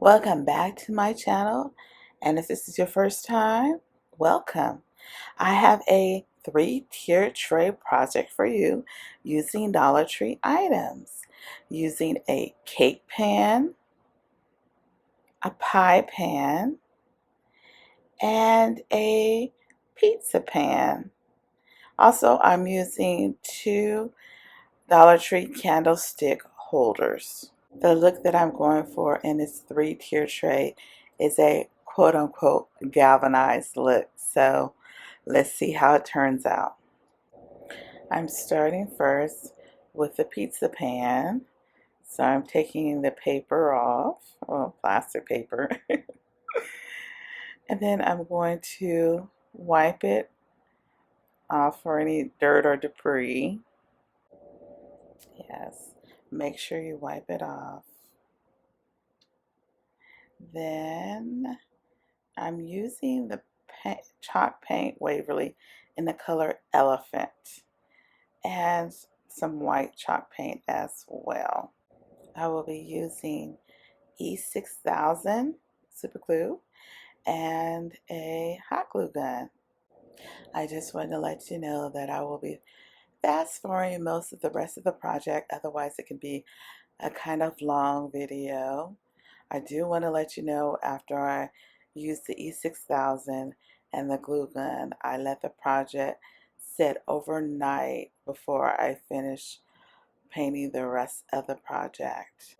Welcome back to my channel, and if this is your first time, welcome. I have a 3-tiered tray project for you using Dollar Tree items, using a cake pan, a pie pan, and a pizza pan. Also, I'm using 2 Dollar Tree candlestick holders. The look that I'm going for in this 3-tier tray is a quote-unquote galvanized look. So let's see how it turns out. I'm starting first with the pizza pan. So I'm taking the paper off, well, plastic paper. And then I'm going to wipe it off for any dirt or debris. Yes, make sure you wipe it off. Then I'm using the chalk paint Waverly in the color Elephant and some white chalk paint as well. I will be using E6000 super glue and a hot glue gun. I just wanted to let you know that I will be fast forwarding most of the rest of the project, otherwise it can be a kind of long video. I do want to let you know after I use the E6000 and the glue gun, I let the project sit overnight before I finish painting the rest of the project.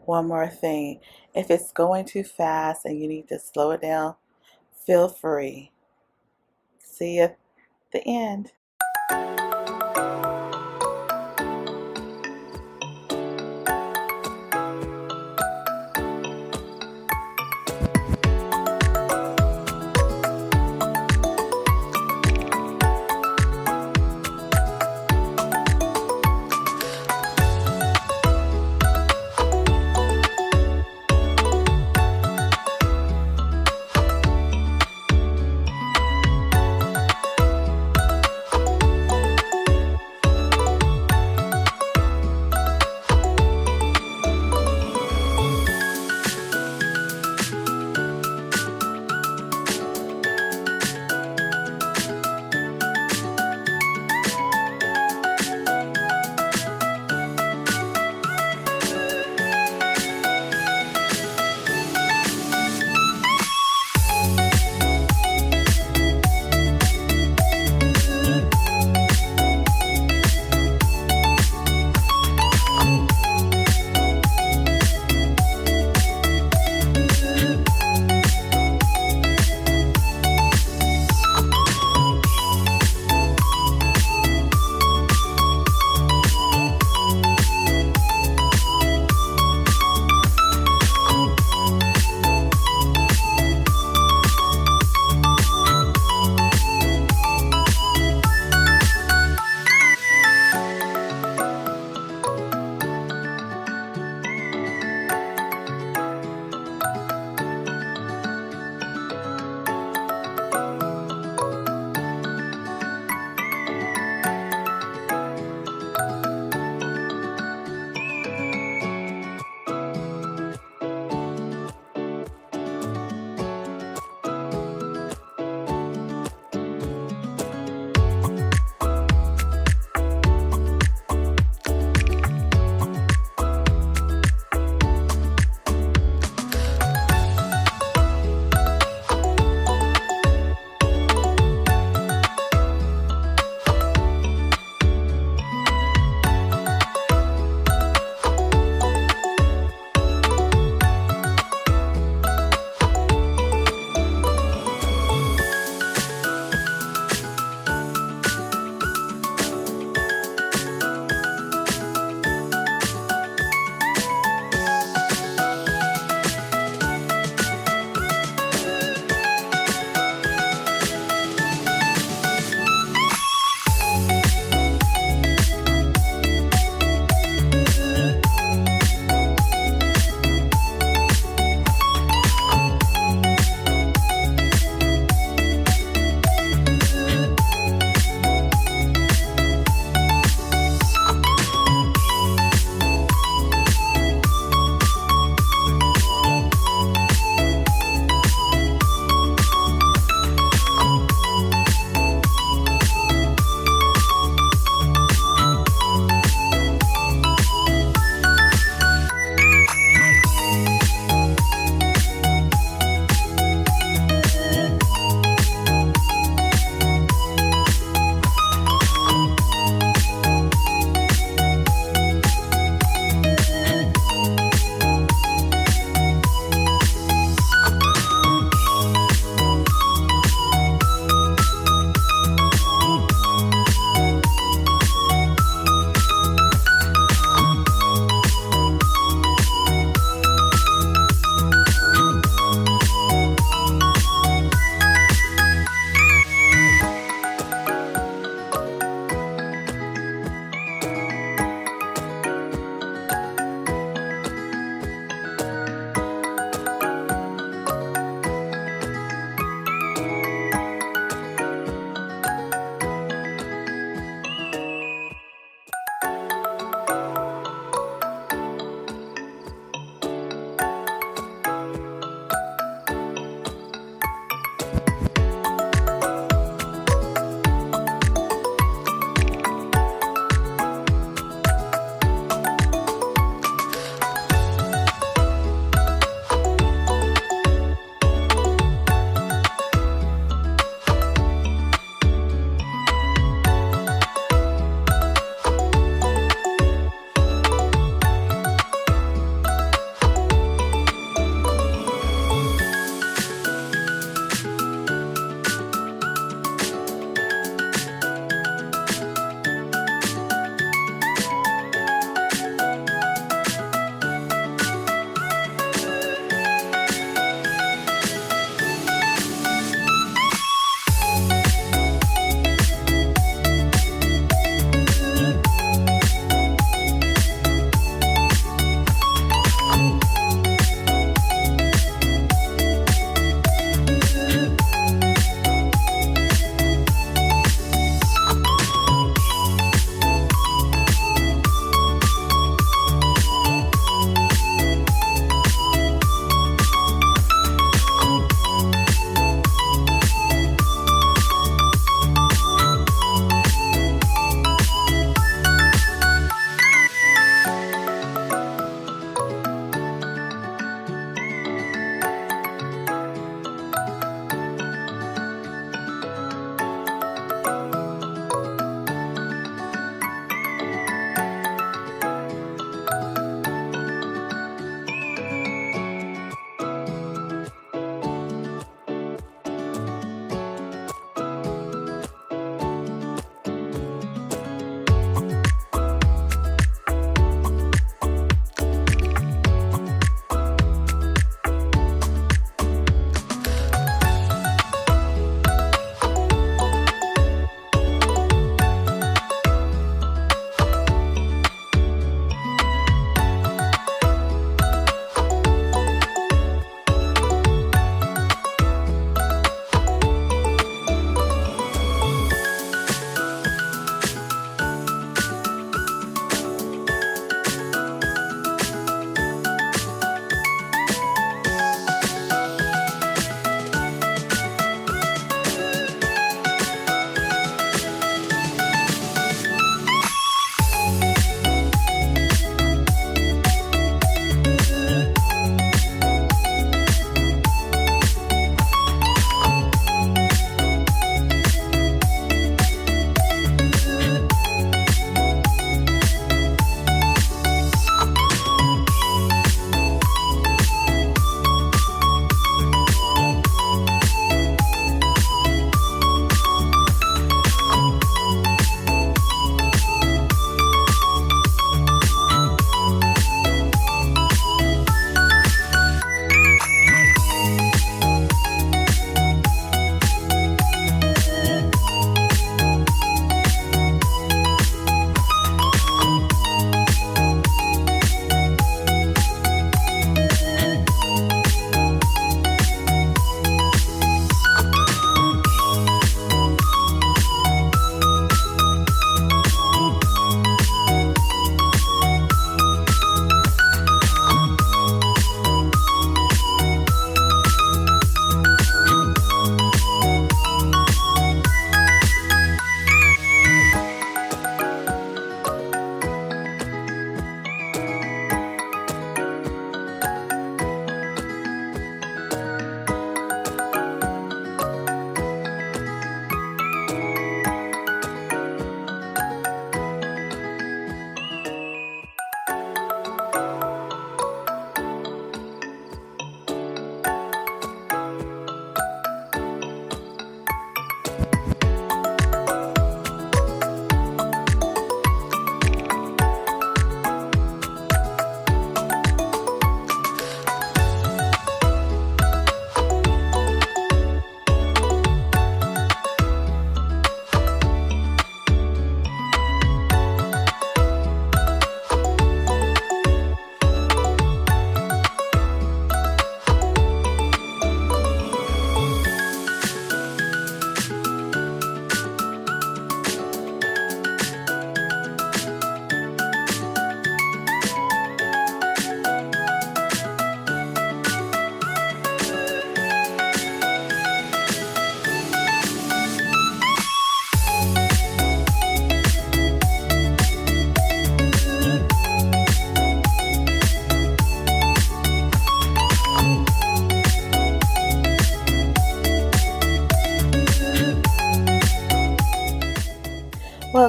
One more thing, if it's going too fast and you need to slow it down, feel free. See you at the end.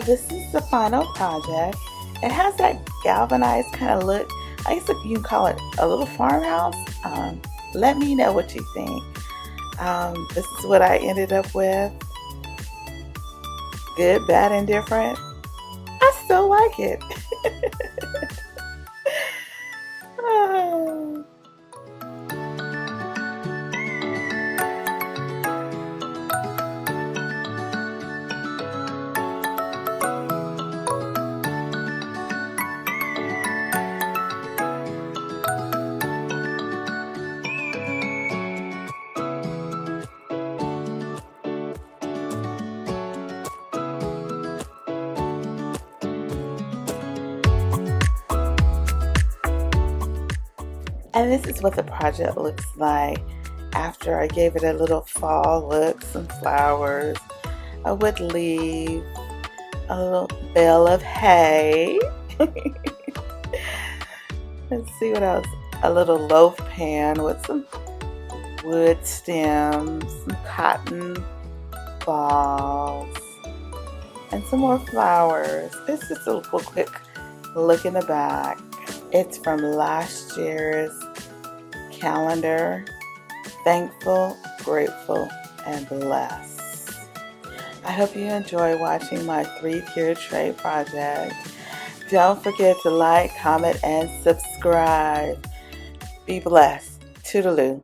this is the final project. It has that galvanized kind of look. I guess you can call it a little farmhouse. Let me know what you think. This is what I ended up with. Good, bad, indifferent. I still like it. Oh. And this is what the project looks like after I gave it a little fall look, some flowers, a wood leaf, a little bale of hay. Let's see what else. A little loaf pan with some wood stems, some cotton balls, and some more flowers. This is a quick look in the back. It's from last year's calendar. Thankful, grateful, and blessed. I hope you enjoy watching my 3-tiered tray project. Don't forget to like, comment, and subscribe. Be blessed. Toodaloo.